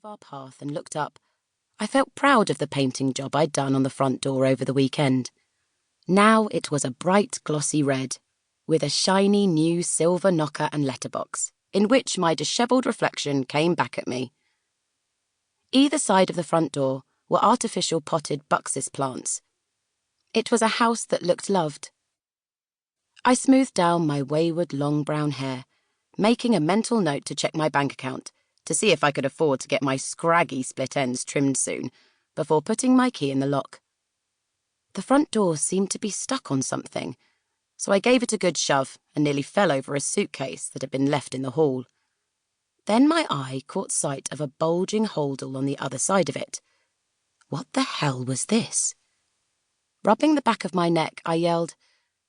of our path and looked up, I felt proud of the painting job I'd done on the front door over the weekend. Now it was a bright, glossy red, with a shiny new silver knocker and letterbox, in which my dishevelled reflection came back at me. Either side of the front door were artificial potted buxus plants. It was a house that looked loved. I smoothed down my wayward long brown hair, making a mental note to check my bank account to see if I could afford to get my scraggy split ends trimmed soon, before putting my key in the lock. The front door seemed to be stuck on something, so I gave it a good shove and nearly fell over a suitcase that had been left in the hall. Then my eye caught sight of a bulging holdall on the other side of it. What the hell was this? Rubbing the back of my neck, I yelled,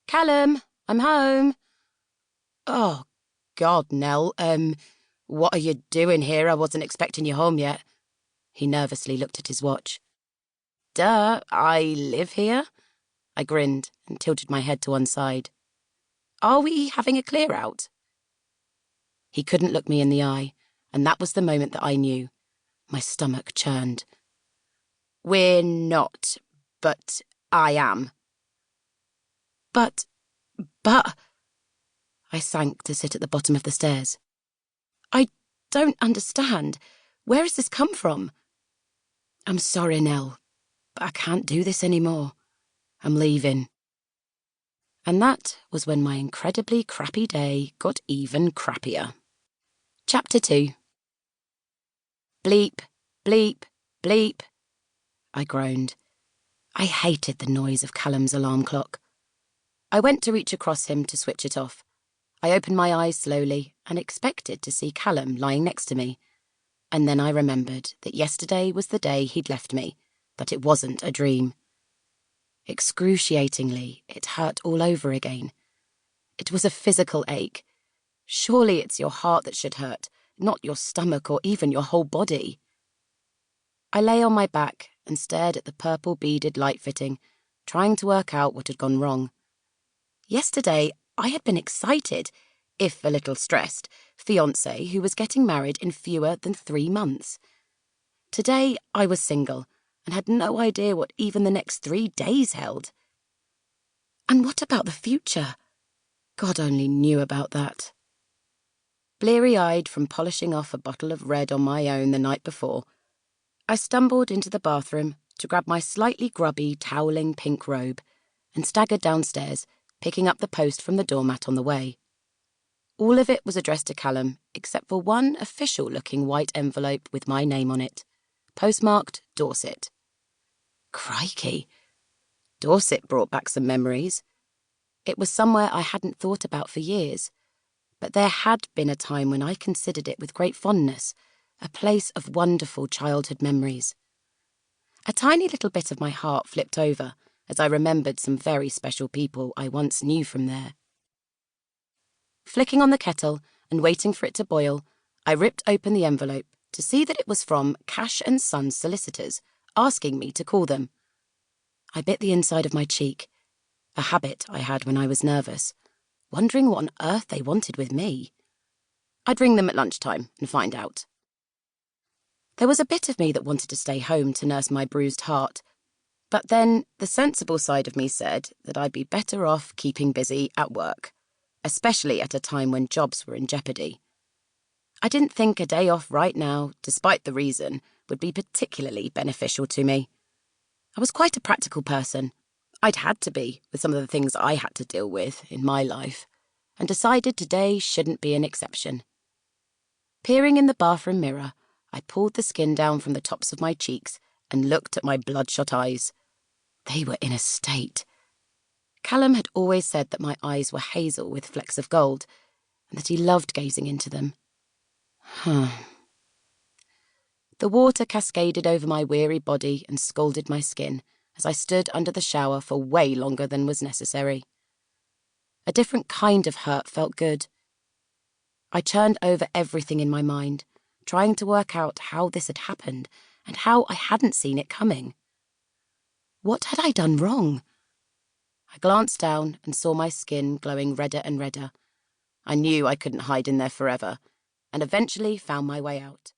"Callum, I'm home." "Oh, God, Nell, what are you doing here? I wasn't expecting you home yet." He nervously looked at his watch. "Duh, I live here." I grinned and tilted my head to one side. "Are we having a clear-out?" He couldn't look me in the eye, and that was the moment that I knew. My stomach churned. "We're not, but I am." But... I sank to sit at the bottom of the stairs. "I don't understand. Where has this come from?" "I'm sorry, Nell, but I can't do this anymore. I'm leaving." And that was when my incredibly crappy day got even crappier. Chapter 2. "Bleep, bleep, bleep," I groaned. I hated the noise of Callum's alarm clock. I went to reach across him to switch it off. I opened my eyes slowly and expected to see Callum lying next to me. And then I remembered that yesterday was the day he'd left me, that it wasn't a dream. Excruciatingly, it hurt all over again. It was a physical ache. Surely it's your heart that should hurt, not your stomach or even your whole body. I lay on my back and stared at the purple beaded light fitting, trying to work out what had gone wrong. Yesterday, I had been excited, if a little stressed, fiancé who was getting married in fewer than 3 months. Today, I was single and had no idea what even the next 3 days held. And what about the future? God only knew about that. Bleary-eyed from polishing off a bottle of red on my own the night before, I stumbled into the bathroom to grab my slightly grubby, toweling pink robe and staggered downstairs, picking up the post from the doormat on the way. All of it was addressed to Callum, except for one official-looking white envelope with my name on it, postmarked Dorset. Crikey! Dorset brought back some memories. It was somewhere I hadn't thought about for years, but there had been a time when I considered it with great fondness, a place of wonderful childhood memories. A tiny little bit of my heart flipped over as I remembered some very special people I once knew from there. Flicking on the kettle and waiting for it to boil, I ripped open the envelope to see that it was from Cash & Sons solicitors, asking me to call them. I bit the inside of my cheek, a habit I had when I was nervous, wondering what on earth they wanted with me. I'd ring them at lunchtime and find out. There was a bit of me that wanted to stay home to nurse my bruised heart, but then the sensible side of me said that I'd be better off keeping busy at work, especially at a time when jobs were in jeopardy. I didn't think a day off right now, despite the reason, would be particularly beneficial to me. I was quite a practical person. I'd had to be, with some of the things I had to deal with in my life, and decided today shouldn't be an exception. Peering in the bathroom mirror, I pulled the skin down from the tops of my cheeks and looked at my bloodshot eyes. They were in a state. Callum had always said that my eyes were hazel with flecks of gold, and that he loved gazing into them. The water cascaded over my weary body and scalded my skin as I stood under the shower for way longer than was necessary. A different kind of hurt felt good. I churned over everything in my mind, trying to work out how this had happened and how I hadn't seen it coming. What had I done wrong? I glanced down and saw my skin glowing redder and redder. I knew I couldn't hide in there forever, and eventually found my way out.